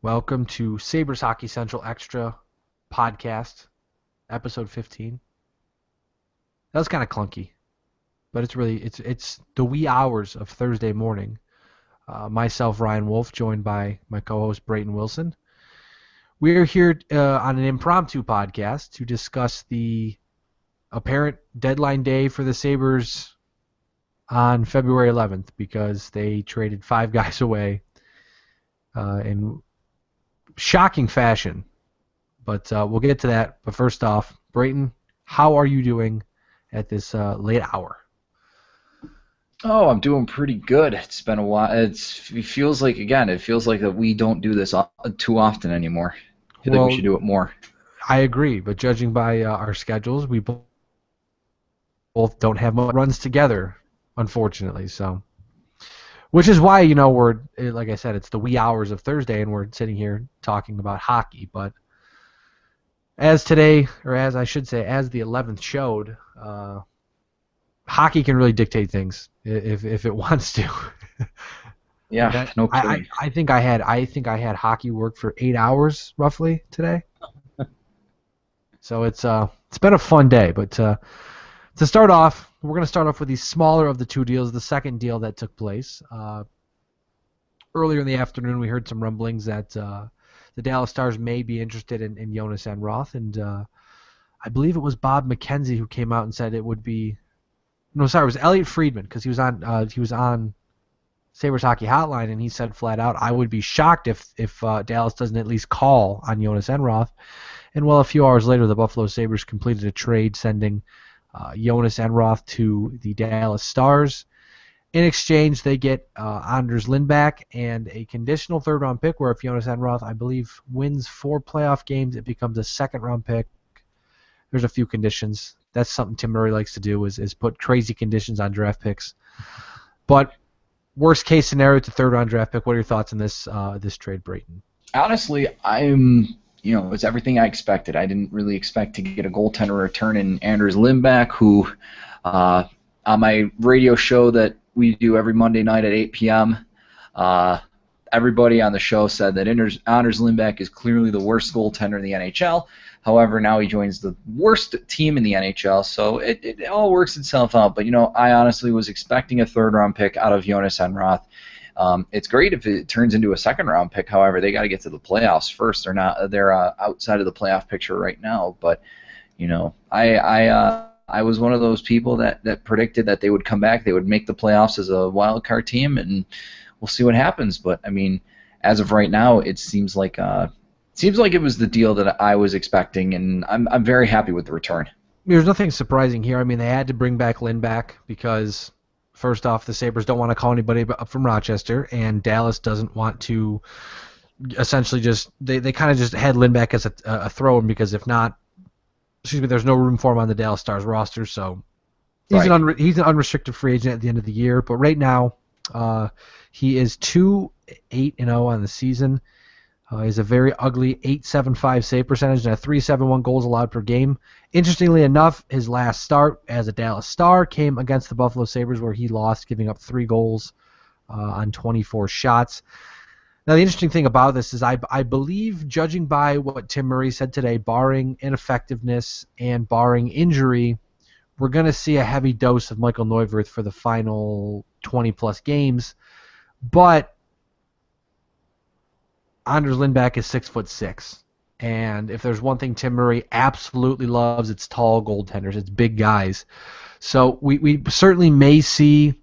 Welcome to Sabres Hockey Central Extra podcast, episode 15. That was kind of clunky, but it's the wee hours of Thursday morning. Myself, Ryan Wolf, joined by my co-host Brayton Wilson. We are here on an impromptu podcast to discuss the apparent deadline day for the Sabres on February 11th because they traded 5 guys away in shocking fashion. But we'll get to that. But first off, Brayton, how are you doing at this late hour? Oh, I'm doing pretty good. It's been a while. It feels like that we don't do this too often anymore. I feel like we should do it more. I agree, but judging by our schedules, we both don't have much runs together, unfortunately. So, which is why we're, like I said, it's the wee hours of Thursday, and we're sitting here talking about hockey. But as today, or as I should say, as the 11th showed, hockey can really dictate things if it wants to. Yeah, no kidding. I think I had hockey work for 8 hours roughly today. So it's been a fun day. But to start off, we're going to start off with the smaller of the two deals, the second deal that took place. Earlier in the afternoon, we heard some rumblings that the Dallas Stars may be interested in Jonas Enroth, and I believe it was Bob McKenzie who came out and said it would be. No, sorry, it was Elliot Friedman because he was on Sabres Hockey Hotline, and he said flat out, I would be shocked if Dallas doesn't at least call on Jonas Enroth. And well, a few hours later, the Buffalo Sabres completed a trade sending Jonas Enroth to the Dallas Stars. In exchange, they get Anders Lindback and a conditional third-round pick where if Jonas Enroth, I believe, wins 4 playoff games, it becomes a second-round pick. There's a few conditions. That's something Tim Murray likes to do is put crazy conditions on draft picks. But worst case scenario, it's a third-round draft pick. What are your thoughts on this trade, Brayton? Honestly, it's everything I expected. I didn't really expect to get a goaltender return in Anders Lindback, who on my radio show that we do every Monday night at 8 p.m., everybody on the show said that Anders Lindback is clearly the worst goaltender in the NHL. However, now he joins the worst team in the NHL, so it all works itself out. But, I honestly was expecting a third-round pick out of Jonas Enroth. It's great if it turns into a second-round pick. However, they got to get to the playoffs first. They're outside of the playoff picture right now. But, I was one of those people that predicted that they would come back. They would make the playoffs as a wild card team, and we'll see what happens. But I mean, as of right now, it seems like it was the deal that I was expecting, and I'm very happy with the return. There's nothing surprising here. I mean, they had to bring back Lindback because, first off, the Sabres don't want to call anybody up from Rochester, and Dallas doesn't want to essentially they kind of just had Lindback as a throw-in because if not, there's no room for him on the Dallas Stars roster, so he's Right. he's an unrestricted free agent at the end of the year. But right now, he is 2-8-0 on the season. He's a very ugly .875 save percentage and a .371 goals allowed per game. Interestingly enough, his last start as a Dallas Star came against the Buffalo Sabres, where he lost, giving up 3 goals on 24 shots. Now, the interesting thing about this is I believe, judging by what Tim Murray said today, barring ineffectiveness and barring injury, we're going to see a heavy dose of Michael Neuwirth for the final 20-plus games. But Anders Lindback is 6'6", and if there's one thing Tim Murray absolutely loves, it's tall goaltenders. It's big guys. So we certainly may see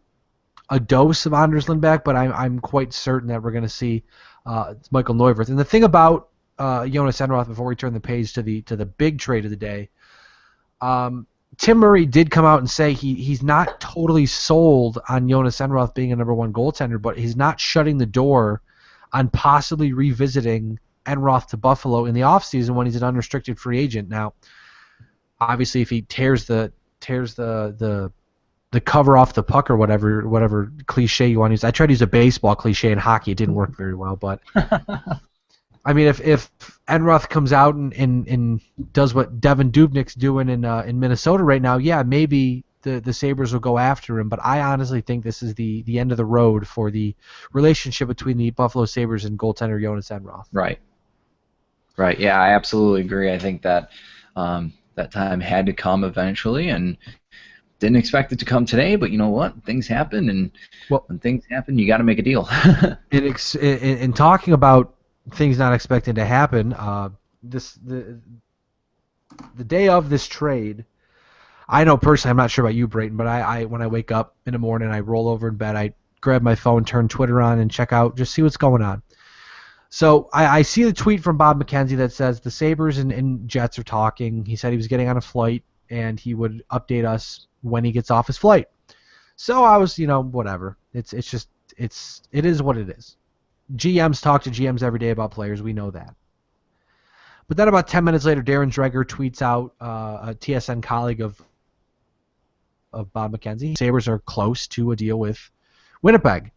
a dose of Anders Lindback, but I'm quite certain that we're going to see Michael Neuwirth. And the thing about Jonas Enroth, before we turn the page to the big trade of the day, Tim Murray did come out and say he's not totally sold on Jonas Enroth being a number 1 goaltender, but he's not shutting the door on possibly revisiting Enroth to Buffalo in the offseason when he's an unrestricted free agent. Now, obviously, if he tears the cover off the puck or whatever cliche you want to use. I tried to use a baseball cliche in hockey. It didn't work very well, but I mean, if Enroth comes out and does what Devin Dubnyk's doing in Minnesota right now, yeah, maybe the Sabres will go after him, but I honestly think this is the end of the road for the relationship between the Buffalo Sabres and goaltender Jonas Enroth. Right. Right. Yeah, I absolutely agree. I think that that time had to come eventually, and didn't expect it to come today. But you know what? Things happen, and when things happen, you got to make a deal. In talking about things not expected to happen, the day of this trade, I know personally, I'm not sure about you, Brayton, but I when I wake up in the morning, I roll over in bed, I grab my phone, turn Twitter on, and check out, just see what's going on. So I see the tweet from Bob McKenzie that says the Sabres and Jets are talking. He said he was getting on a flight, and he would update us when he gets off his flight. So I was, whatever. It is what it is. GMs talk to GMs every day about players. We know that. But then about 10 minutes later, Darren Dreger tweets out, a TSN colleague of Bob McKenzie, Sabres are close to a deal with Winnipeg.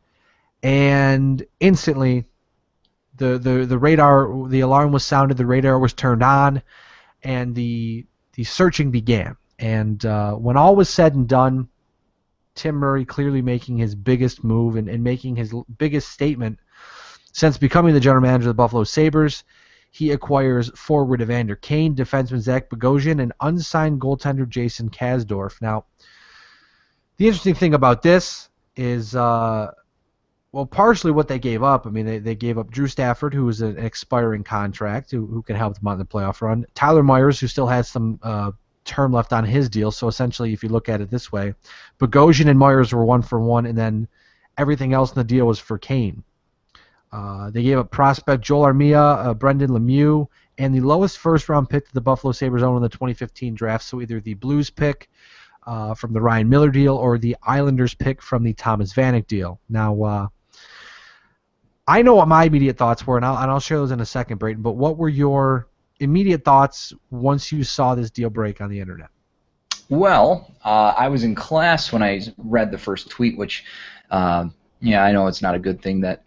And instantly, the radar, the alarm was sounded, the radar was turned on, and the searching began. And when all was said and done, Tim Murray clearly making his biggest move and making his biggest statement since becoming the general manager of the Buffalo Sabres. He acquires forward Evander Kane, defenseman Zach Bogosian, and unsigned goaltender Jason Kasdorf. Now, the interesting thing about this is, partially what they gave up. I mean, they gave up Drew Stafford, who was an expiring contract, who can help them out in the playoff run. Tyler Myers, who still has some term left on his deal. So essentially, if you look at it this way, Bogosian and Myers were 1-for-1, and then everything else in the deal was for Kane. They gave up prospect Joel Armia, Brendan Lemieux, and the lowest first-round pick that the Buffalo Sabres owned in the 2015 draft, so either the Blues pick from the Ryan Miller deal or the Islanders pick from the Thomas Vanek deal. Now, I know what my immediate thoughts were, and I'll share those in a second, Brayton, but what were your immediate thoughts once you saw this deal break on the internet? Well, I was in class when I read the first tweet, which, I know it's not a good thing to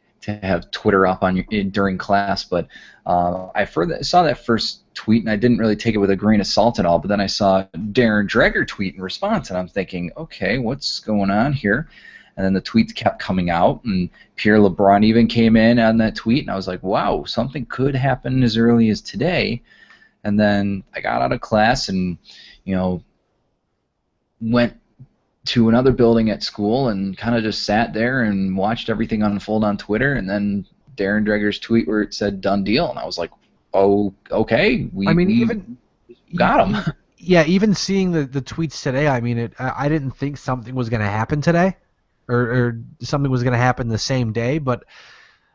have Twitter up on during class, but I saw that first tweet, and I didn't really take it with a grain of salt at all, but then I saw Darren Dreger tweet in response, and I'm thinking, okay, what's going on here? And then the tweets kept coming out, and Pierre LeBrun even came in on that tweet, and I was like, wow, something could happen as early as today. And then I got out of class and, went to another building at school and kind of just sat there and watched everything unfold on Twitter, and then Darren Dreger's tweet where it said done deal, and I was like, oh, okay, we got him. Yeah, even seeing the tweets today, I mean, I didn't think something was going to happen today, or something was going to happen the same day, but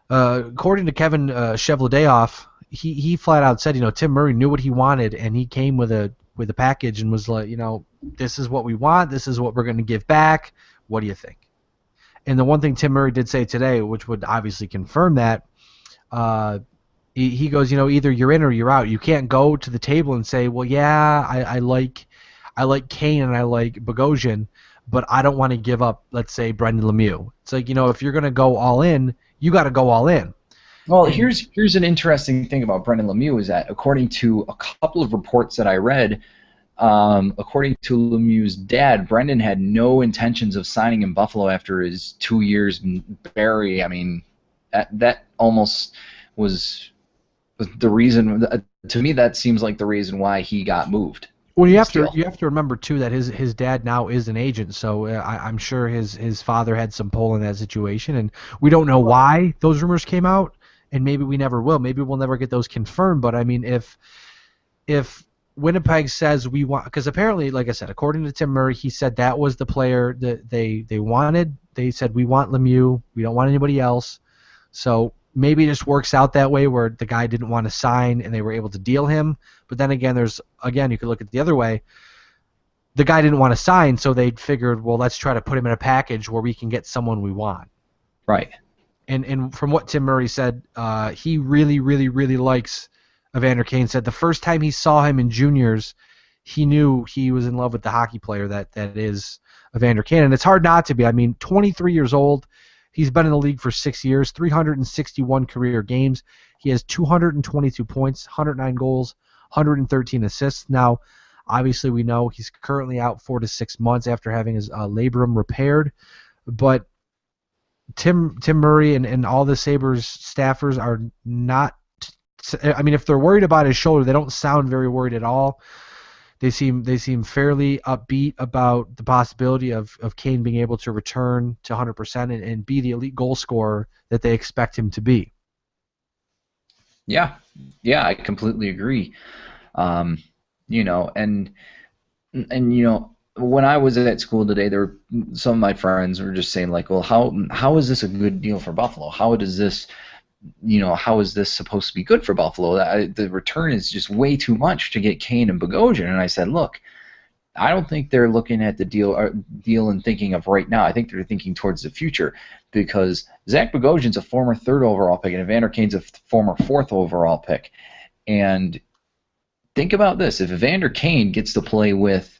according to Kevin Chevladeoff, he flat out said, Tim Murray knew what he wanted, and he came with a package and was like, this is what we want, this is what we're going to give back, what do you think? And the one thing Tim Murray did say today, which would obviously confirm that, he goes, either you're in or you're out. You can't go to the table and say, well, yeah, I like Kane and I like Bogosian, but I don't want to give up, let's say, Brendan Lemieux. It's like, if you're going to go all in, you got to go all in. Well, here's an interesting thing about Brendan Lemieux is that according to a couple of reports that I read, according to Lemieux's dad, Brendan had no intentions of signing in Buffalo after his 2 years in Barrie. I mean, that almost was the reason. To me, that seems like the reason why he got moved. Well, you have to remember too that his dad now is an agent, so I'm sure his father had some pull in that situation, and we don't know why those rumors came out, and maybe we never will. Maybe we'll never get those confirmed. But I mean, if Winnipeg says we want, because apparently, like I said, according to Tim Murray, he said that was the player that they wanted. They said we want Lemieux, we don't want anybody else. So maybe it just works out that way where the guy didn't want to sign and they were able to deal him. But then again, you could look at it the other way. The guy didn't want to sign, so they figured, well, let's try to put him in a package where we can get someone we want. Right. And from what Tim Murray said, he really, really, really likes Evander Kane. Said the first time he saw him in juniors, he knew he was in love with the hockey player that is Evander Kane. And it's hard not to be. I mean, 23 years old. He's been in the league for 6 years, 361 career games. He has 222 points, 109 goals, 113 assists. Now, Obviously, we know he's currently out 4 to 6 months after having his labrum repaired. But Tim Murray and all the Sabres staffers are not. I mean, if they're worried about his shoulder, they don't sound very worried at all. They seem fairly upbeat about the possibility of Kane being able to return to 100% and be the elite goal scorer that they expect him to be. Yeah, I completely agree. You know, and you know, when I was at school today, some of my friends were just saying like, well, how is this a good deal for Buffalo? How is this supposed to be good for Buffalo? The return is just way too much to get Kane and Bogosian. And I said, look, I don't think they're looking at the deal and thinking of right now. I think they're thinking towards the future, because Zach Bogosian's a former 3rd overall pick and Evander Kane's a former 4th overall pick. And think about this: if Evander Kane gets to play with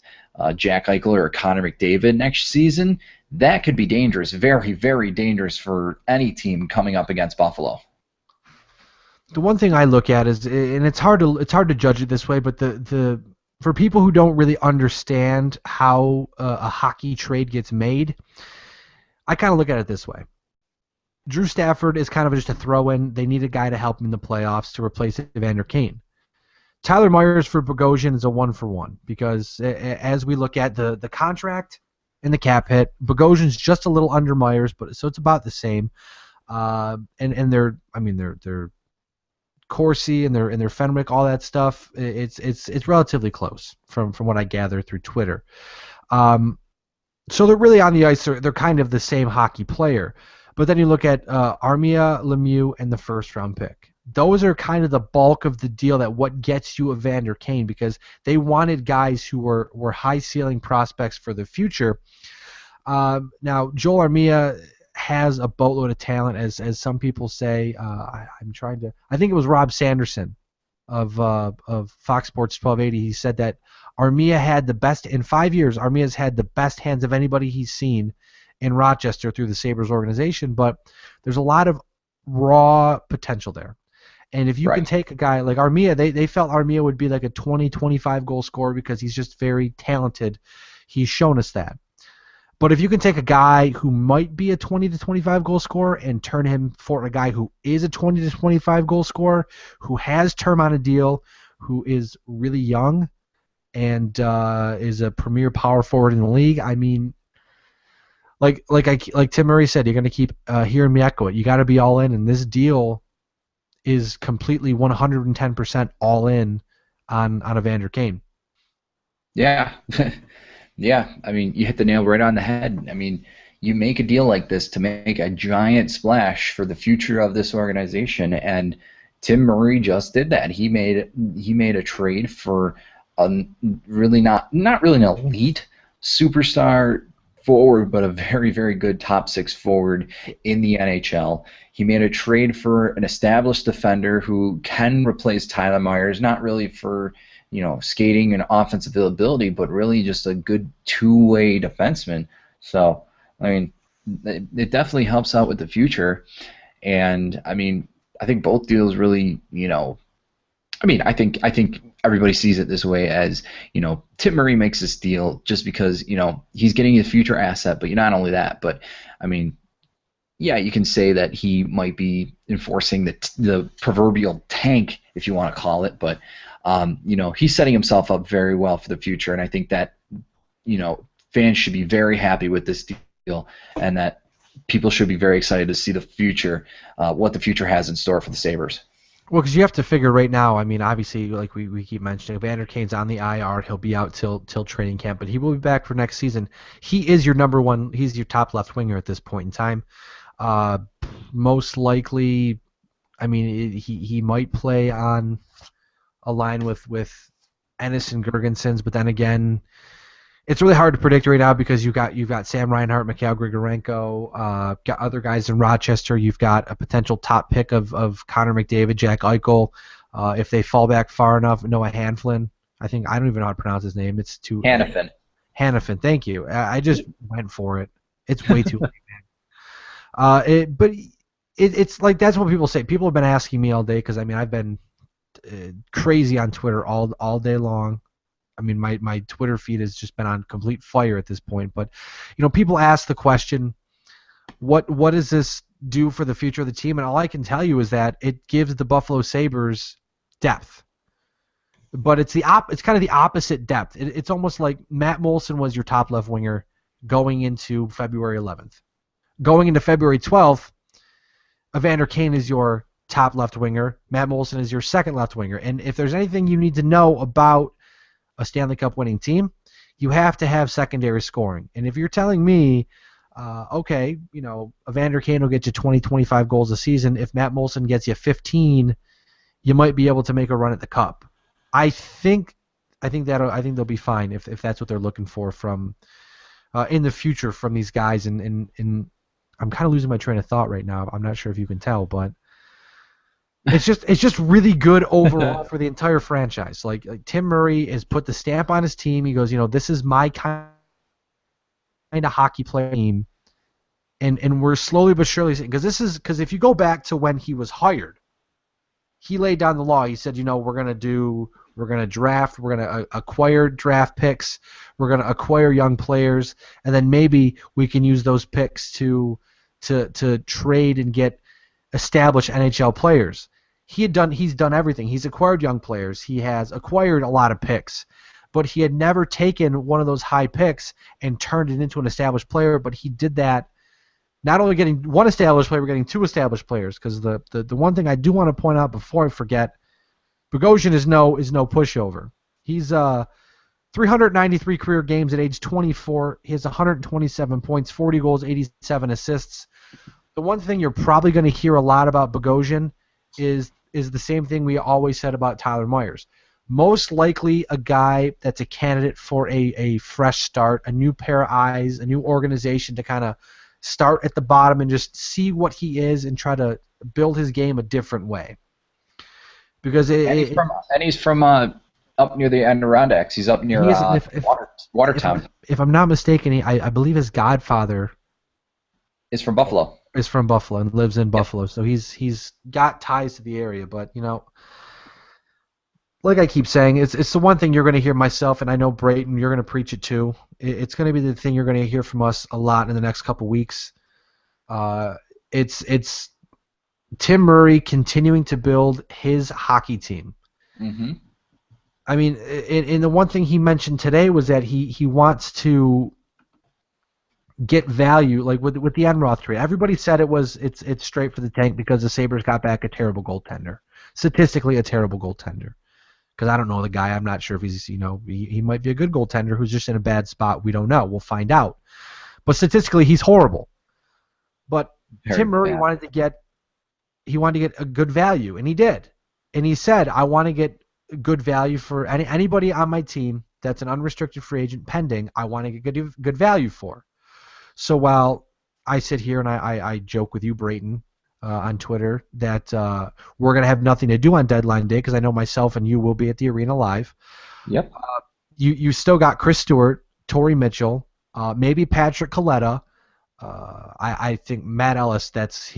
Jack Eichel or Connor McDavid next season, that could be dangerous, very, very dangerous for any team coming up against Buffalo. The one thing I look at is, and it's hard to judge it this way, but for people who don't really understand how a hockey trade gets made, I kind of look at it this way. Drew Stafford is kind of just a throw-in. They need a guy to help them in the playoffs to replace Evander Kane. Tyler Myers for Bogosian is a 1-for-1, because as we look at the contract and the cap hit, Bogosian's just a little under Myers, so it's about the same. And their Corsi and their Fenwick, all that stuff, it's relatively close from what I gather through Twitter. So they're really on the ice. They're kind of the same hockey player. But then you look at Armia, Lemieux, and the 1st-round pick. Those are kind of the bulk of the deal, that what gets you Evander Kane, because they wanted guys who were high-ceiling prospects for the future. Now, Joel Armia has a boatload of talent, as some people say. I think it was Rob Sanderson of Fox Sports 1280. He said that Armia had the best in 5 years. Armia's had the best hands of anybody he's seen in Rochester through the Sabres organization, but there's a lot of raw potential there. And if you can take a guy like Armia, they felt Armia would be like a 20-25 goal scorer because he's just very talented. He's shown us that. But if you can take a guy who might be a 20 to 25 goal scorer and turn him for a guy who is a 20 to 25 goal scorer, who has term on a deal, who is really young, and is a premier power forward in the league, I mean, like Tim Murray said, you're going to keep hearing me echo it. You got to be all in, and this deal is completely 110% all in on Evander Kane. Yeah. Yeah, I mean, you hit the nail right on the head. I mean, you make a deal like this to make a giant splash for the future of this organization, and Tim Murray just did that. He made a trade for a really not really an elite superstar forward, but a very, very good top 6 forward in the NHL. He made a trade for an established defender who can replace Tyler Myers, not really for skating and offensive ability, but really just a good two-way defenseman. So, I mean, it definitely helps out with the future. And, I mean, I think both deals really, I think everybody sees it this way as, Tim Murray makes this deal just because, he's getting a future asset, but not only that, but, I mean, yeah, you can say that he might be enforcing the proverbial tank, if you want to call it, but he's setting himself up very well for the future, and I think that fans should be very happy with this deal, and that people should be very excited to see the future, what the future has in store for the Sabres. Well, because you have to figure right now, I mean, obviously, like we keep mentioning, Evander Kane's on the IR. He'll be out till training camp, but he will be back for next season. He is your number one. He's your top left winger at this point in time. Most likely, I mean, he might play on a line with Ennis and Girgensons, but then again, it's really hard to predict right now because you've got Sam Reinhart, Mikhail Grigorenko, got other guys in Rochester. You've got a potential top pick of Connor McDavid, Jack Eichel. If they fall back far enough, Noah Hanflin. I don't even know how to pronounce his name. It's too Hanifin. Hanifin. Thank you. I just went for it. It's way too late, man. It's like that's what people say. People have been asking me all day because I mean I've been crazy on Twitter all day long, I mean, my Twitter feed has just been on complete fire at this point. But, people ask the question, what does this do for the future of the team? And all I can tell you is that it gives the Buffalo Sabres depth. But it's kind of the opposite depth. It's almost like Matt Molson was your top left winger going into February 11th. Going into February 12th, Evander Kane is your top left winger. Matt Molson is your second left winger. And if there's anything you need to know about a Stanley Cup winning team, you have to have secondary scoring. And if you're telling me, okay, Evander Kane will get you 20, 25 goals a season. If Matt Molson gets you 15, you might be able to make a run at the Cup. I think they'll be fine if that's what they're looking for from in the future from these guys. And I'm kind of losing my train of thought right now. I'm not sure if you can tell, but it's just really good overall for the entire franchise. Like Tim Murray has put the stamp on his team. He goes, this is my kind of hockey player team, and we're slowly but surely because if you go back to when he was hired, he laid down the law. He said, we're gonna draft, we're gonna acquire draft picks, we're gonna acquire young players, and then maybe we can use those picks to trade and get established NHL players. He's done everything. He's acquired young players. He has acquired a lot of picks, but he had never taken one of those high picks and turned it into an established player. But he did that. Not only getting one established player, we're getting two established players. Because the one thing I do want to point out before I forget, Bogosian is no pushover. He's 393 career games at age 24. He has 127 points, 40 goals, 87 assists. The one thing you're probably going to hear a lot about Bogosian is the same thing we always said about Tyler Myers. Most likely a guy that's a candidate for a fresh start, a new pair of eyes, a new organization to kind of start at the bottom and just see what he is and try to build his game a different way. Because he's from up near the Adirondacks. He's up near Watertown. If I'm not mistaken, I believe his godfather is from Buffalo. Is from Buffalo and lives in Buffalo, so he's got ties to the area. But like I keep saying, it's the one thing you're going to hear myself, and I know Brayton, you're going to preach it too. It's going to be the thing you're going to hear from us a lot in the next couple weeks. It's Tim Murray continuing to build his hockey team. Mm-hmm. I mean, and the one thing he mentioned today was that he wants to get value, like with the Enroth trade. Everybody said it's straight for the tank because the Sabres got back a terrible goaltender, statistically a terrible goaltender. Because I don't know the guy, I'm not sure if he's he might be a good goaltender who's just in a bad spot. We don't know. We'll find out. But statistically, he's horrible. But Tim Murray wanted to get a good value, and he did. And he said, I want to get good value for anybody on my team that's an unrestricted free agent pending. I want to get good value for. So while I sit here and I joke with you, Brayton, on Twitter that we're going to have nothing to do on deadline day because I know myself and you will be at the arena live. Yep. You still got Chris Stewart, Torrey Mitchell, maybe Patrick Coletta. I think Matt Ellis, that's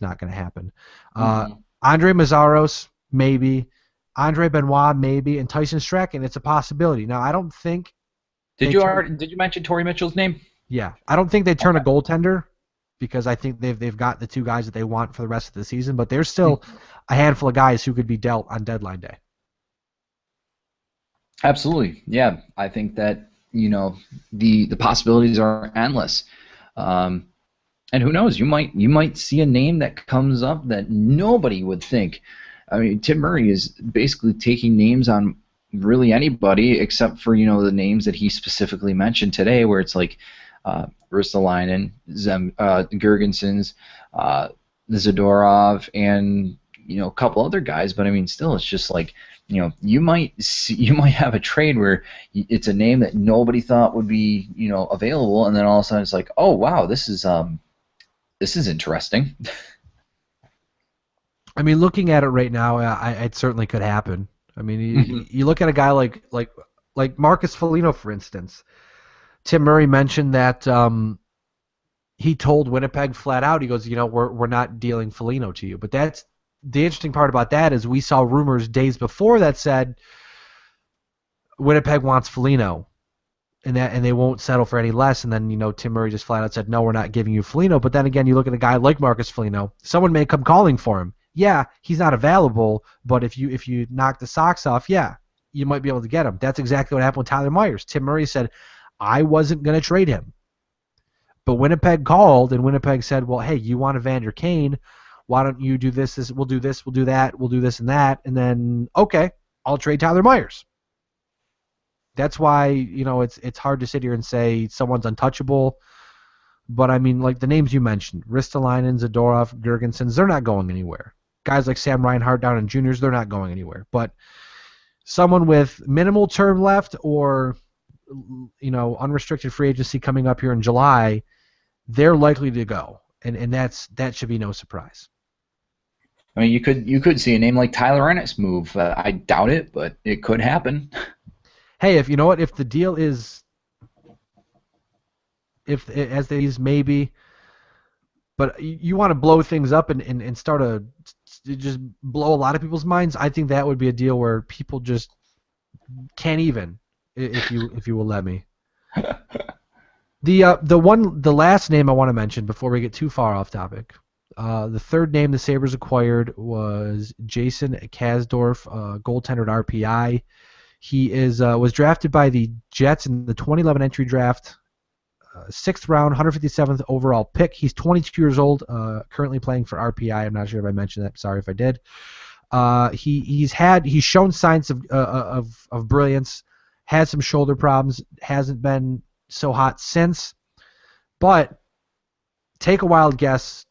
not going to happen. Andre Mazzaros, maybe. Andre Benoit, maybe. And Tyson Strachan, it's a possibility. Now, I don't think... Did you mention Torrey Mitchell's name? Yeah. I don't think they turn a goaltender because I think they've got the two guys that they want for the rest of the season, but there's still a handful of guys who could be dealt on deadline day. Absolutely. Yeah. I think that, the possibilities are endless. And who knows, you might see a name that comes up that nobody would think. I mean, Tim Murray is basically taking names on really anybody except for, the names that he specifically mentioned today, where it's like Ristolainen, Gergensons, Zadorov, and a couple other guys. But I mean, still, it's just like you might have a trade where it's a name that nobody thought would be available, and then all of a sudden it's like, oh wow, this is interesting. I mean, looking at it right now, it certainly could happen. I mean, you look at a guy like Marcus Foligno, for instance. Tim Murray mentioned that he told Winnipeg flat out, he goes, we're not dealing Foligno to you. But that's the interesting part about that is we saw rumors days before that said Winnipeg wants Foligno, and they won't settle for any less. And then Tim Murray just flat out said, no, we're not giving you Foligno. But then again, you look at a guy like Marcus Foligno, someone may come calling for him. Yeah, he's not available, but if you knock the socks off, yeah, you might be able to get him. That's exactly what happened with Tyler Myers. Tim Murray said, I wasn't going to trade him. But Winnipeg called, and Winnipeg said, well, hey, you want Evander Kane, why don't you do this, we'll do this, we'll do that, we'll do this and that, and then, okay, I'll trade Tyler Myers. That's why, it's hard to sit here and say someone's untouchable. But, I mean, like the names you mentioned, Ristolainen, Zadorov, Girgensons, they're not going anywhere. Guys like Sam Reinhart down in juniors, they're not going anywhere. But someone with minimal term left or, unrestricted free agency coming up here in July, they're likely to go. And that should be no surprise. I mean, you could see a name like Tyler Ennis move. I doubt it, but it could happen. Hey, if the deal is, as these maybe, but you want to blow things up and start just blow a lot of people's minds, I think that would be a deal where people just can't even, if you will let me. The last name I want to mention before we get too far off topic, the third name the Sabres acquired was Jason Kasdorf, goaltender at RPI. He was drafted by the Jets in the 2011 entry draft, 6th round, 157th overall pick. He's 22 years old, currently playing for RPI. I'm not sure if I mentioned that. Sorry if I did. He's shown signs of brilliance. Had some shoulder problems. Hasn't been so hot since. But take a wild guess.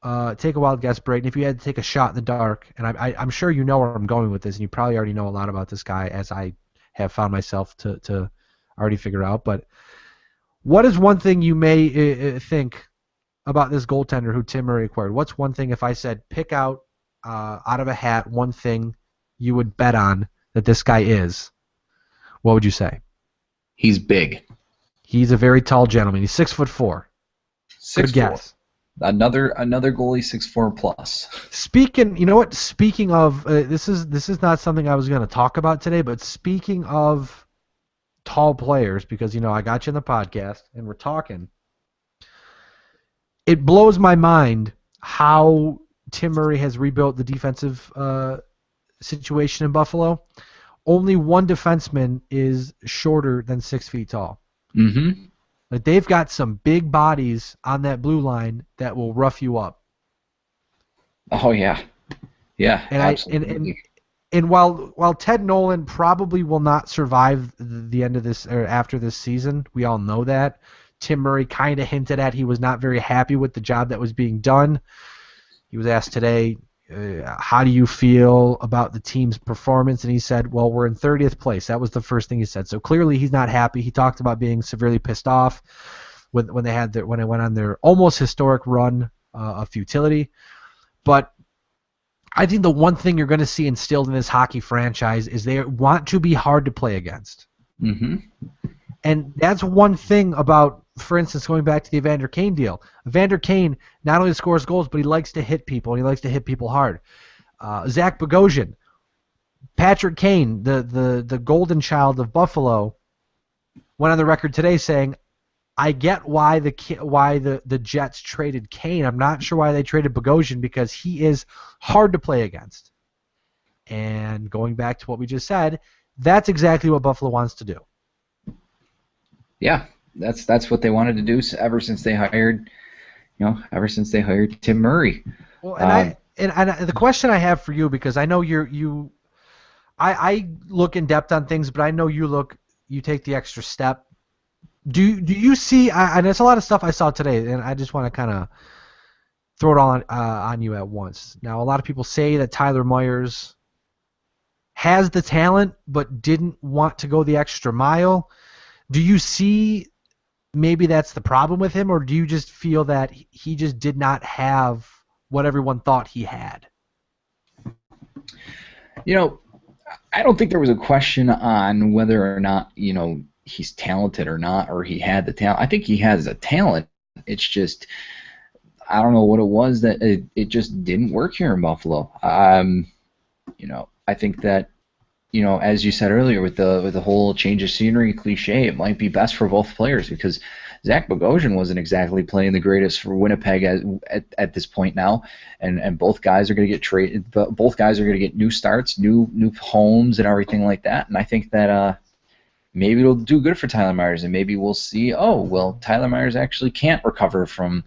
Brayden, if you had to take a shot in the dark, and I'm sure you know where I'm going with this, and you probably already know a lot about this guy, as I have found myself to already figure out. But what is one thing you may think about this goaltender who Tim Murray acquired? What's one thing, if I said pick out of a hat one thing you would bet on that this guy is, what would you say? He's big. He's a very tall gentleman. He's 6'4". 6'4". Good guess. Another goalie 6'4" plus. Speaking of, this is not something I was going to talk about today, but speaking of tall players, because I got you in the podcast and we're talking, it blows my mind how Tim Murray has rebuilt the defensive situation in Buffalo. Only one defenseman is shorter than 6 feet tall. Mm-hmm. Like, they've got some big bodies on that blue line that will rough you up. Oh yeah, yeah, and absolutely. And while Ted Nolan probably will not survive the end of this or after this season, we all know that. Tim Murray kind of hinted at he was not very happy with the job that was being done. He was asked today, how do you feel about the team's performance? And he said, well, we're in 30th place. That was the first thing he said. So clearly he's not happy. He talked about being severely pissed off when it went on their almost historic run of futility. But I think the one thing you're going to see instilled in this hockey franchise is they want to be hard to play against. Mm-hmm. And that's one thing about, for instance, going back to the Evander Kane deal. Evander Kane not only scores goals, but he likes to hit people, and he likes to hit people hard. Zach Bogosian, Patrick Kane, the golden child of Buffalo, went on the record today saying, I get why the Jets traded Kane. I'm not sure why they traded Bogosian, because he is hard to play against. And going back to what we just said, that's exactly what Buffalo wants to do. Yeah, that's what they wanted to do ever since they hired Tim Murray. Well, and the question I have for you, because I know I look in depth on things, but I know you take the extra step. Do you see? And there's a lot of stuff I saw today, and I just want to kind of throw it all on you at once. Now, a lot of people say that Tyler Myers has the talent, but didn't want to go the extra mile. Do you see maybe that's the problem with him, or do you just feel that he just did not have what everyone thought he had? I don't think there was a question on whether or not, he's talented or not, or he had the talent. I think he has a talent. It's just, I don't know what it was that it just didn't work here in Buffalo. I think that as you said earlier, with the whole change of scenery cliche, it might be best for both players because Zach Bogosian wasn't exactly playing the greatest for Winnipeg at this point now, and both guys are going to get traded. Both guys are going to get new starts, new homes, and everything like that. And I think that maybe it'll do good for Tyler Myers, and maybe we'll see. Oh, well, Tyler Myers actually can't recover from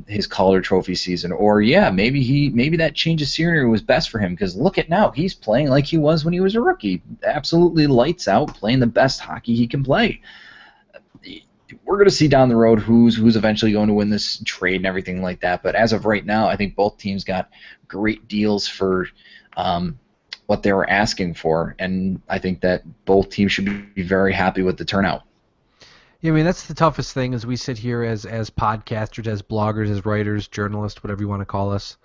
his Calder Trophy season, or yeah, maybe that change of scenery was best for him because look at now, he's playing like he was when he was a rookie, absolutely lights out, playing the best hockey he can play. We're going to see down the road who's eventually going to win this trade and everything like that. But as of right now, I think both teams got great deals for what they were asking for, and I think that both teams should be very happy with the turnout. Yeah, I mean, that's the toughest thing as we sit here as podcasters, as bloggers, as writers, journalists, whatever you want to call us.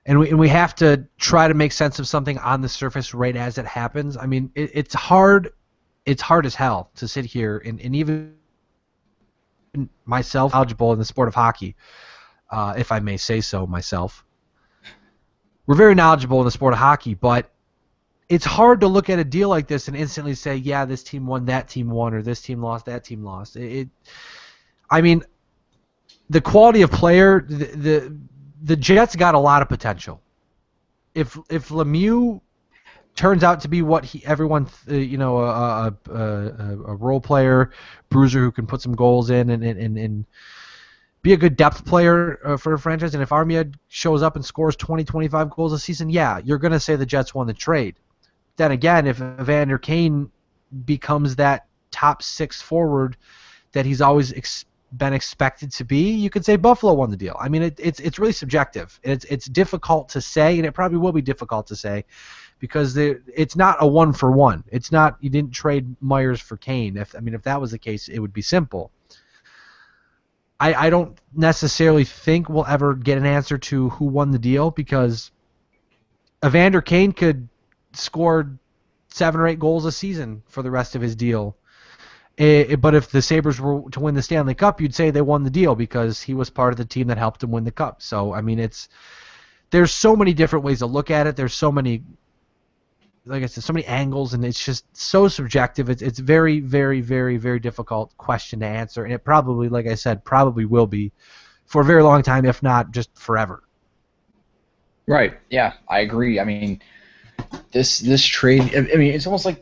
And we have to try to make sense of something on the surface right as it happens. I mean, it's hard as hell to sit here and even myself, knowledgeable in the sport of hockey, if I may say so myself. We're very knowledgeable in the sport of hockey, but it's hard to look at a deal like this and instantly say, yeah, this team won, that team won, or this team lost, that team lost. I mean, the quality of player, the Jets got a lot of potential. If Lemieux turns out to be what everyone, a role player, bruiser who can put some goals in and be a good depth player for a franchise, and if Armia shows up and scores 20, 25 goals a season, yeah, you're going to say the Jets won the trade. Then again, if Evander Kane becomes that top six forward that he's always been expected to be, you could say Buffalo won the deal. I mean, it's really subjective. It's difficult to say, and it probably will be difficult to say because it's not a one-for-one. It's not you didn't trade Myers for Kane. If that was the case, it would be simple. I don't necessarily think we'll ever get an answer to who won the deal because Evander Kane could score 7 or 8 goals a season for the rest of his deal. But if the Sabres were to win the Stanley Cup, you'd say they won the deal because he was part of the team that helped them win the Cup. So, I mean, there's so many different ways to look at it. There's so many, like I said, so many angles, and it's just so subjective. It's very, very, very, very difficult question to answer, and it probably, like I said, probably will be for a very long time, if not just forever. Right. Yeah, I agree. I mean, this trade. I mean, it's almost like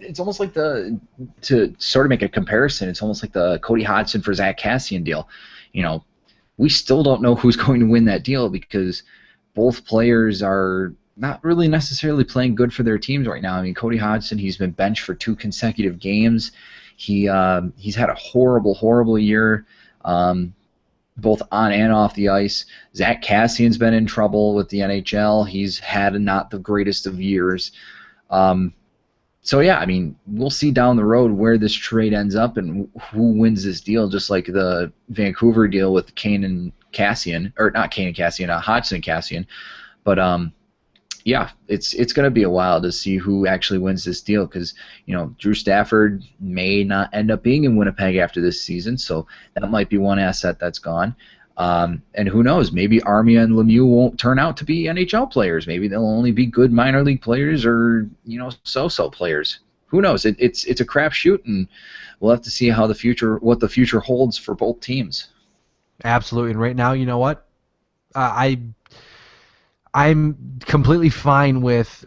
to sort of make a comparison. It's almost like the Cody Hodgson for Zach Kassian deal. We still don't know who's going to win that deal because both players are not really necessarily playing good for their teams right now. I mean, Cody Hodgson, he's been benched for 2 consecutive games. He's had a horrible year, both on and off the ice. Zach Kassian's been in trouble with the NHL. He's had not the greatest of years. So yeah, I mean, we'll see down the road where this trade ends up and who wins this deal, just like the Vancouver deal with Kane and Kassian, or not Kane and Kassian, Hodgson and Kassian. But yeah, it's going to be a while to see who actually wins this deal because Drew Stafford may not end up being in Winnipeg after this season, so that might be one asset that's gone. And who knows? Maybe Armia and Lemieux won't turn out to be NHL players. Maybe they'll only be good minor league players or so-so players. Who knows? It's a crapshoot, and we'll have to see what the future holds for both teams. Absolutely. And right now, you know what? I'm completely fine with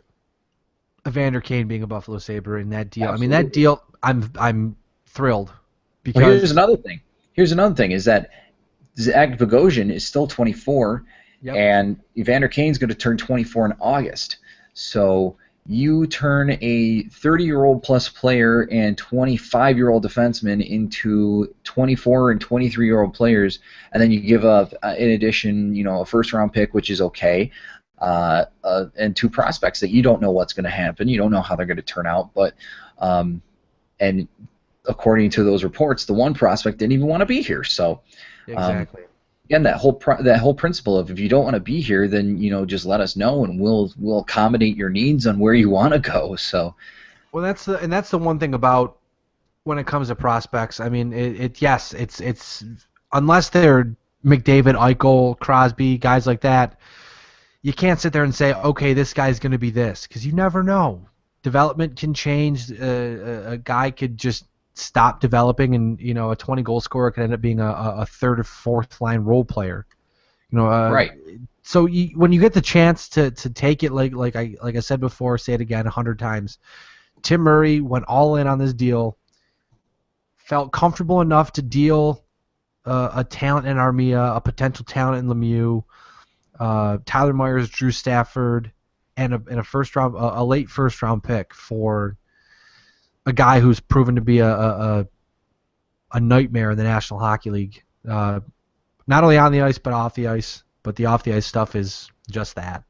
Evander Kane being a Buffalo Sabre in that deal. Absolutely. I mean, that deal, I'm thrilled because here's another thing. Is that Zach Bogosian is still 24, yep. And Evander Kane's going to turn 24 in August. So you turn a 30-year-old plus player and 25-year-old defenseman into 24 and 23-year-old players, and then you give up, in addition, a first-round pick, which is okay, and 2 prospects that you don't know what's going to happen. You don't know how they're going to turn out, but and according to those reports, the one prospect didn't even want to be here. So exactly. Again, that whole principle of if you don't want to be here, then just let us know and we'll accommodate your needs on where you want to go. So, well, that's the one thing about when it comes to prospects. I mean, it's unless they're McDavid, Eichel, Crosby, guys like that, you can't sit there and say, okay, this guy's going to be this because you never know. development can change. A guy could just stop developing, and a 20-goal scorer could end up being a third or fourth line role player. Right. So when you get the chance to take it, like I said before, say it again 100 times. Tim Murray went all in on this deal. Felt comfortable enough to deal a talent in Armia, a potential talent in Lemieux, Tyler Myers, Drew Stafford, and a late first round pick for a guy who's proven to be a nightmare in the National Hockey League. Not only on the ice but off the ice. But the off the ice stuff is just that.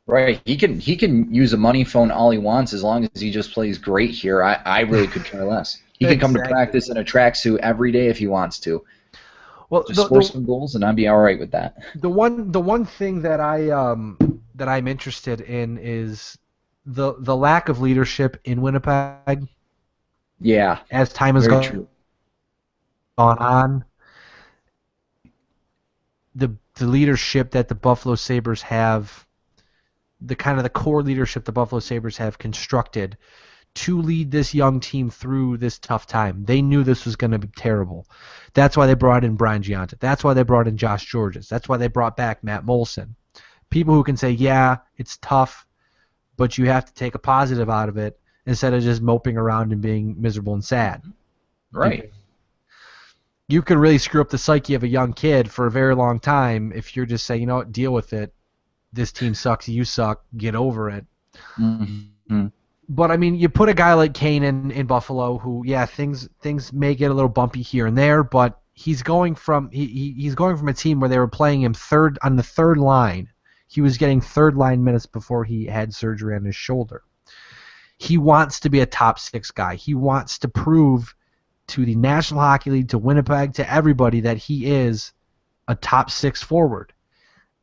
Right. He can use a money phone all he wants as long as he just plays great here. I really could care less. He can come to practice in a tracksuit every day if he wants to. Well, just score some goals, and I'd be all right with that. The one thing that I'm interested in is the lack of leadership in Winnipeg. Yeah. As time has gone on, the leadership that the Buffalo Sabres have, the core leadership the Buffalo Sabres have constructed to lead this young team through this tough time. They knew this was going to be terrible. That's why they brought in Brian Giunta. That's why they brought in Josh Georges. That's why they brought back Matt Molson. People who can say, yeah, it's tough, but you have to take a positive out of it instead of just moping around and being miserable and sad. Right. You could really screw up the psyche of a young kid for a very long time if you're just saying, you know what, deal with it. This team sucks. You suck. Get over it. Mm-hmm. But I mean, you put a guy like Kane in Buffalo, who things may get a little bumpy here and there, but he's going from he's going from a team where they were playing him on the third line. He was getting third line minutes before he had surgery on his shoulder. He wants to be a top six guy. He wants to prove to the National Hockey League, to Winnipeg, to everybody that he is a top six forward.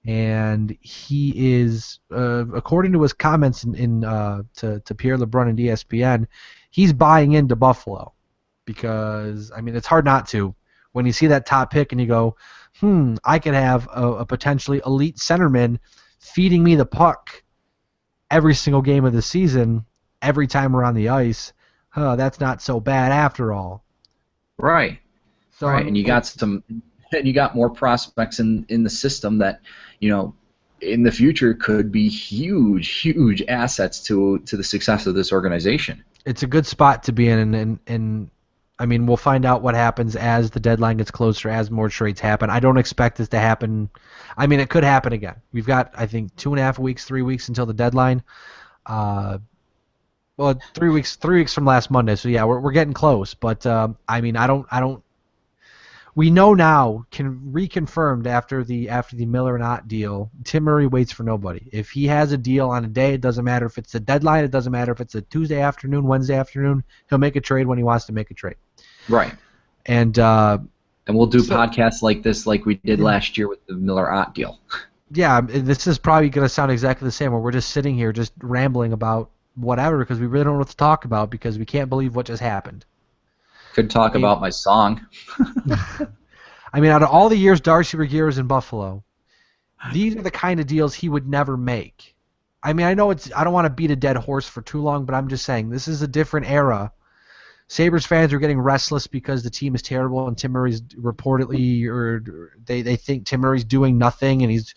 And he is, according to his comments to Pierre LeBrun and ESPN, he's buying into Buffalo. Because, I mean, it's hard not to. When you see that top pick and you go, I could have a potentially elite centerman feeding me the puck every single game of the season, every time we're on the ice. That's not so bad after all. Right. So, right. And you got more prospects in the system that, in the future could be huge assets to the success of this organization. It's a good spot to be in, and I mean, we'll find out what happens as the deadline gets closer, as more trades happen. I don't expect this to happen. I mean, it could happen again. We've got, I think, 2.5 weeks, 3 weeks until the deadline. Well, 3 weeks from last Monday, so yeah, we're getting close. But I mean, I don't. We know now, reconfirmed after the Miller and Ott deal, Tim Murray waits for nobody. If he has a deal on a day, it doesn't matter if it's a deadline, it doesn't matter if it's a Tuesday afternoon, Wednesday afternoon. He'll make a trade when he wants to make a trade. Right. And we'll do podcasts like this, like we did last year with the Miller Ott deal. Yeah, this is probably going to sound exactly the same, where we're just sitting here just rambling about whatever because we really don't know what to talk about because we can't believe what just happened. Could talk about my song. I mean, out of all the years Darcy Regier was in Buffalo, these are the kind of deals he would never make. I mean, I know I don't want to beat a dead horse for too long, but I'm just saying this is a different era. Sabres fans are getting restless because the team is terrible and Tim Murray's reportedly, or they think Tim Murray's doing nothing and he's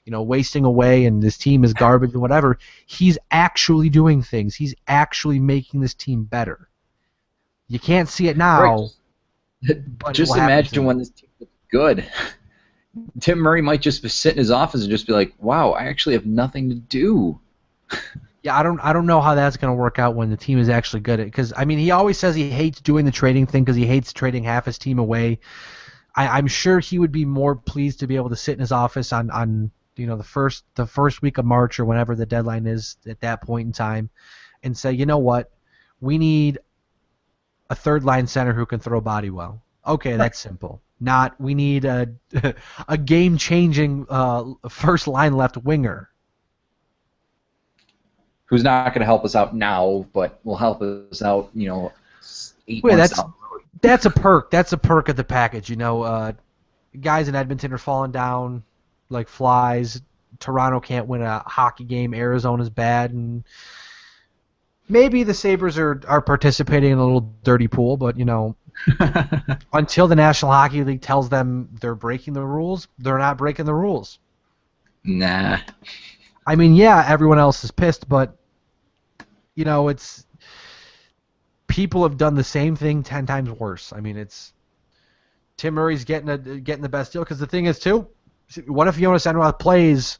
wasting away and this team is garbage and whatever. He's actually doing things. He's actually making this team better. You can't see it now. Right. Just imagine when this team is good. Tim Murray might just sit in his office and just be like, wow, I actually have nothing to do. Yeah, I don't know how that's going to work out when the team is actually good at it. Because, I mean, he always says he hates doing the trading thing because he hates trading half his team away. I'm sure he would be more pleased to be able to sit in his office on the first week of March or whenever the deadline is at that point in time and say, you know what, we need a third line center who can throw body well. Okay, that's simple. Not we need a game-changing first line left winger. Who's not going to help us out now, but will help us out, 8 months out. That's a perk. That's a perk of the package. Guys in Edmonton are falling down like flies. Toronto can't win a hockey game. Arizona's bad, and maybe the Sabres are participating in a little dirty pool, but until the National Hockey League tells them they're breaking the rules, they're not breaking the rules. Nah. I mean, yeah, everyone else is pissed, but it's people have done the same thing 10 times worse. I mean, it's Tim Murray's getting the best deal because the thing is too, what if Jonas Enroth plays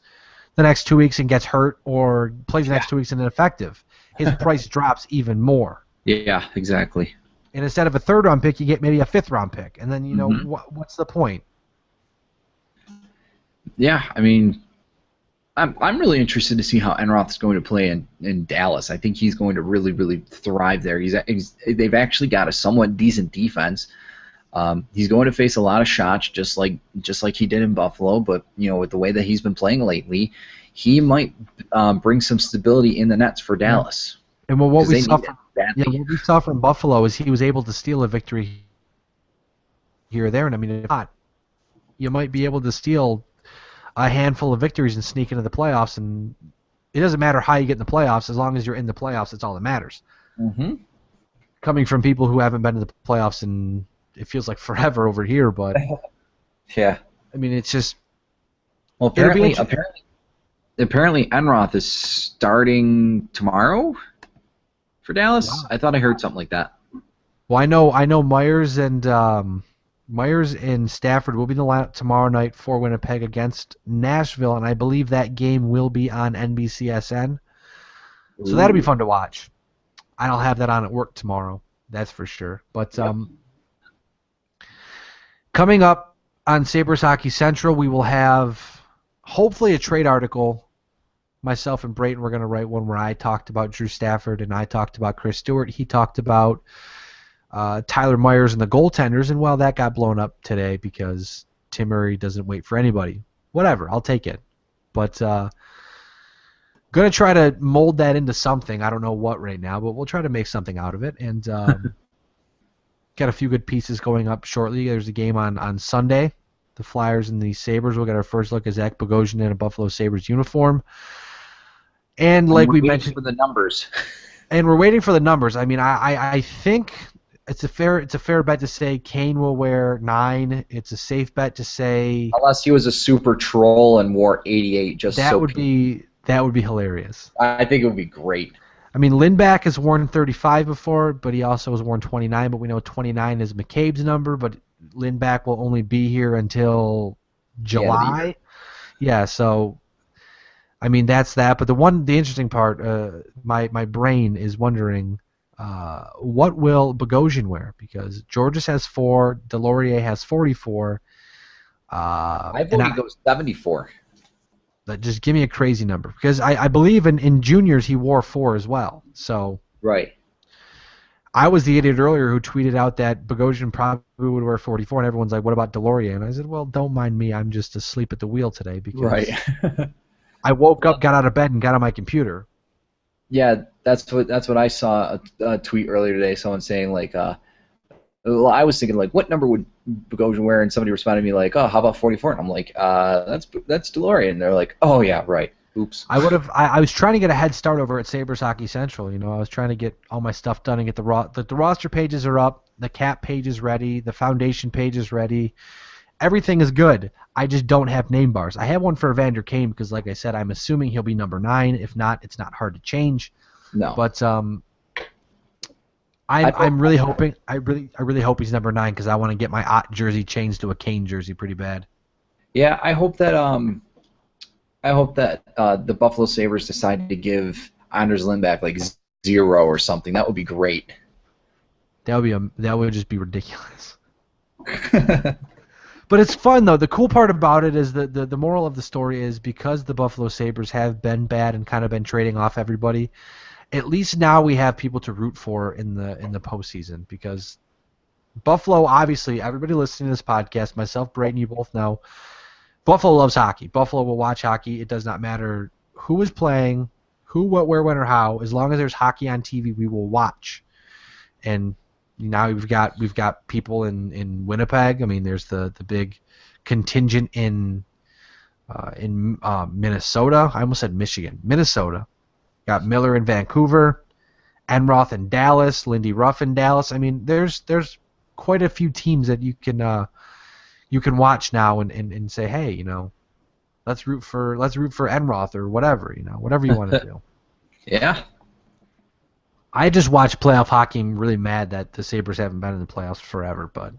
the next 2 weeks and gets hurt, or plays the next 2 weeks and ineffective? His price drops even more. Yeah, exactly. And instead of a third-round pick, you get maybe a fifth-round pick, and then what's the point? Yeah, I mean, I'm really interested to see how Enroth is going to play in Dallas. I think he's going to really, really thrive there. They've actually got a somewhat decent defense. He's going to face a lot of shots, just like he did in Buffalo. But with the way that he's been playing lately, he might bring some stability in the nets for Dallas. And what we saw from Buffalo is he was able to steal a victory here or there. And I mean, if not, you might be able to steal a handful of victories and sneak into the playoffs. And it doesn't matter how you get in the playoffs, as long as you're in the playoffs, that's all that matters. Mm-hmm. Coming from people who haven't been to the playoffs in, it feels like forever over here, but yeah, I mean, it's just apparently Enroth is starting tomorrow for Dallas. Wow. I thought I heard something like that. Well, I know Myers and Stafford will be in the lineup tomorrow night for Winnipeg against Nashville, and I believe that game will be on NBCSN. So that'll be fun to watch. I don't have that on at work tomorrow, that's for sure. But coming up on Sabres Hockey Central, we will have hopefully a trade article. Myself and Brayton, we're going to write one where I talked about Drew Stafford and I talked about Chris Stewart. He talked about Tyler Myers and the goaltenders, and well, that got blown up today because Tim Murray doesn't wait for anybody. Whatever, I'll take it. But going to try to mold that into something. I don't know what right now, but we'll try to make something out of it. And got a few good pieces going up shortly. There's a game on Sunday. The Flyers and the Sabres. We'll get our first look at Zach Bogosian in a Buffalo Sabres uniform. And like we mentioned, for the numbers. And we're waiting for the numbers. I mean, I think it's a fair bet to say Kane will wear 9. It's a safe bet to say, unless he was a super troll and wore 88, that would be hilarious. I think it would be great. I mean, Lindback has worn 35 before, but he also has worn 29. But we know 29 is McCabe's number, but Lindback will only be here until July. Yeah, so I mean that's that. But the interesting part, my brain is wondering, what will Bogosian wear? Because Georges has 4, Delorier has 44. I believe he goes 74. Just give me a crazy number, because I believe in juniors he wore 4 as well. So right. I was the idiot earlier who tweeted out that Bogosian probably would wear 44, and everyone's like, what about Delorier? And I said, well, don't mind me. I'm just asleep at the wheel today because I woke up, got out of bed, and got on my computer. Yeah, that's what I saw a tweet earlier today. Someone saying like, well, I was thinking like, what number would Bogosian wear? And somebody responded to me like, oh, how about 44? And I'm like, that's Delorier. And they're like, oh yeah, right. Oops. I was trying to get a head start over at Sabres Hockey Central. I was trying to get all my stuff done and get the roster pages are up, the cap page is ready, the foundation page is ready. Everything is good. I just don't have name bars. I have one for Evander Kane because, like I said, I'm assuming he'll be number 9. If not, it's not hard to change. No. But I'm really hoping. I really hope he's number 9 because I want to get my Ott jersey changed to a Kane jersey pretty bad. Yeah, I hope that the Buffalo Sabres decide to give Anders Lindback like 0 or something. That would be great. That would just be ridiculous. But it's fun though. The cool part about it is that the moral of the story is, because the Buffalo Sabres have been bad and kind of been trading off everybody, at least now we have people to root for in the postseason, because Buffalo, obviously, everybody listening to this podcast, myself, Brayden, you both know, Buffalo loves hockey. Buffalo will watch hockey. It does not matter who is playing, who, what, where, when, or how. As long as there's hockey on TV, we will watch. And now we've got people in Winnipeg. I mean, there's the big contingent in In Minnesota. I almost said Michigan. Minnesota. Got Miller in Vancouver. Enroth in Dallas. Lindy Ruff in Dallas. I mean, there's quite a few teams that you can watch now and say, hey, let's root for Enroth or whatever, whatever you want to do. Yeah. I just watch playoff hockey. I'm really mad that the Sabres haven't been in the playoffs forever, but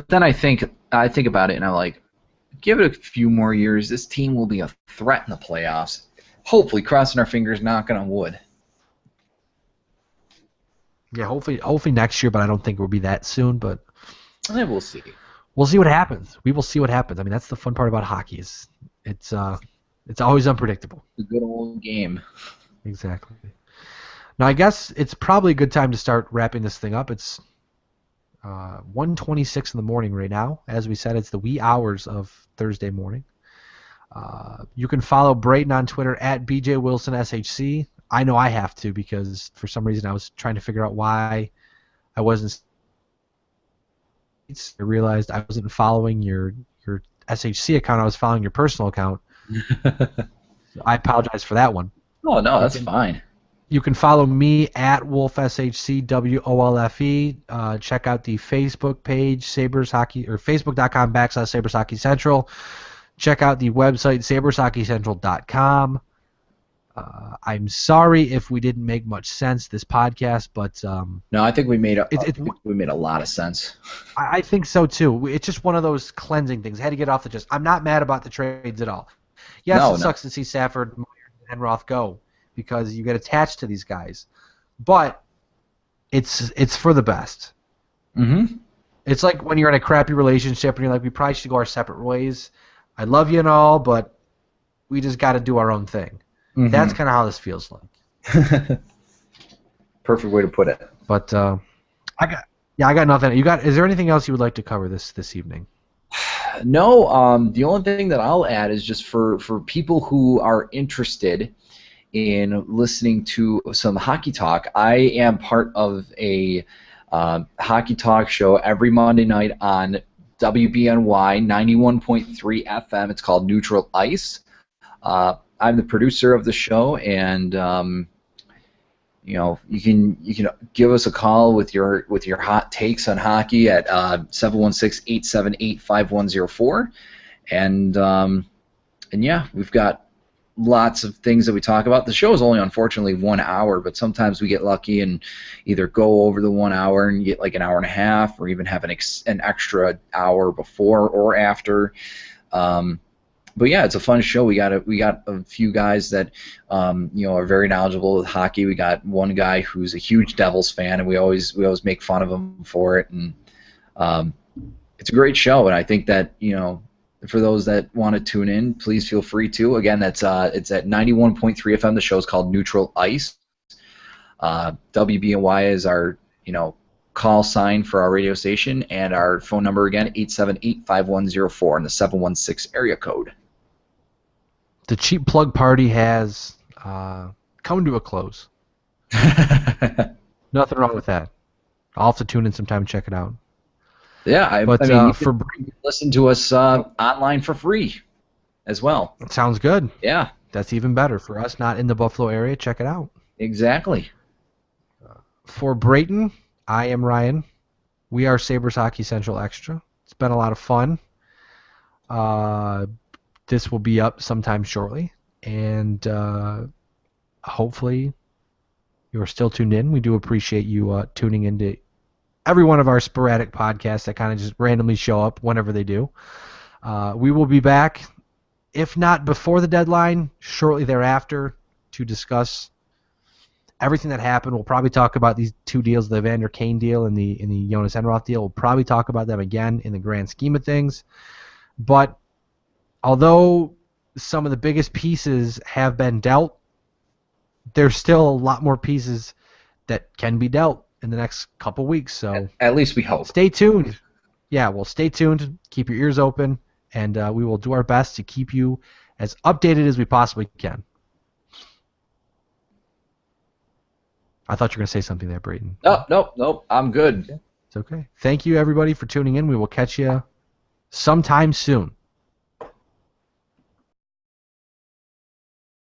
then I think about it and I'm like, give it a few more years. This team will be a threat in the playoffs. Hopefully, crossing our fingers, knocking on wood. yeah, hopefully next year, but I don't think it will be that soon. But we'll see. We'll see what happens. We will see what happens. I mean, that's the fun part about hockey is it's always unpredictable. The good old game. Exactly. Now, I guess it's probably a good time to start wrapping this thing up. It's 1:26 in the morning right now. As we said, it's the wee hours of Thursday morning. You can follow Brayton on Twitter at BJWilsonSHC. I know I have to because for some reason I was trying to figure out why I wasn't. I realized I wasn't following your SHC account. I was following your personal account. I apologize for that one. Oh, no, that's fine. You can follow me at WolfSHC, WOLFE. Check out the Facebook page, Sabres Hockey, or Facebook.com/Sabres Hockey Central. Check out the website, SabresHockeyCentral.com. I'm sorry if we didn't make much sense this podcast, but no, I think we made a lot of sense. I think so too. It's just one of those cleansing things. I had to get off the chest. I'm not mad about the trades at all. Yes, it sucks to see Safford, Myers, and Roth go because you get attached to these guys, but it's for the best. Mm-hmm. It's like when you're in a crappy relationship and you're like, we probably should go our separate ways. I love you and all, but we just got to do our own thing. Mm-hmm. That's kind of how this feels like. Perfect way to put it. But I got nothing. Is there anything else you would like to cover this evening? No. The only thing that I'll add is just for people who are interested in listening to some hockey talk. I am part of a hockey talk show every Monday night on WBNY 91.3 FM. It's called Neutral Ice. I'm the producer of the show, and you can give us a call with your hot takes on hockey at 716-878-5104, and yeah, we've got lots of things that we talk about. The show is only unfortunately 1 hour, but sometimes we get lucky and either go over the 1 hour and get like an hour and a half, or even have an extra hour before or after. But yeah, it's a fun show. We got a few guys that are very knowledgeable with hockey. We got one guy who's a huge Devils fan, and we always make fun of him for it. And it's a great show. And I think that for those that want to tune in, please feel free to. Again, it's at 91.3 FM. The show is called Neutral Ice. WBNY is our call sign for our radio station, and our phone number again 878-5104 and the 716 area code. The cheap plug party has come to a close. Nothing wrong with that. I'll have to tune in sometime and check it out. Yeah, I mean, you can listen to us online for free as well. Sounds good. Yeah. That's even better. For us not in the Buffalo area, check it out. Exactly. For Brayton, I am Ryan. We are Sabres Hockey Central Extra. It's been a lot of fun. This will be up sometime shortly, and hopefully you're still tuned in. We do appreciate you tuning into every one of our sporadic podcasts that kind of just randomly show up whenever they do. We will be back, if not before the deadline, shortly thereafter, to discuss everything that happened. We'll probably talk about these two deals, the Evander Kane deal and the Jonas Enroth deal. We'll probably talk about them again in the grand scheme of things. But although some of the biggest pieces have been dealt, there's still a lot more pieces that can be dealt in the next couple weeks. So at least we hope. Stay tuned. Yeah, well, stay tuned. Keep your ears open, and we will do our best to keep you as updated as we possibly can. I thought you were going to say something there, Brayton. Nope. I'm good. It's okay. Thank you, everybody, for tuning in. We will catch you sometime soon.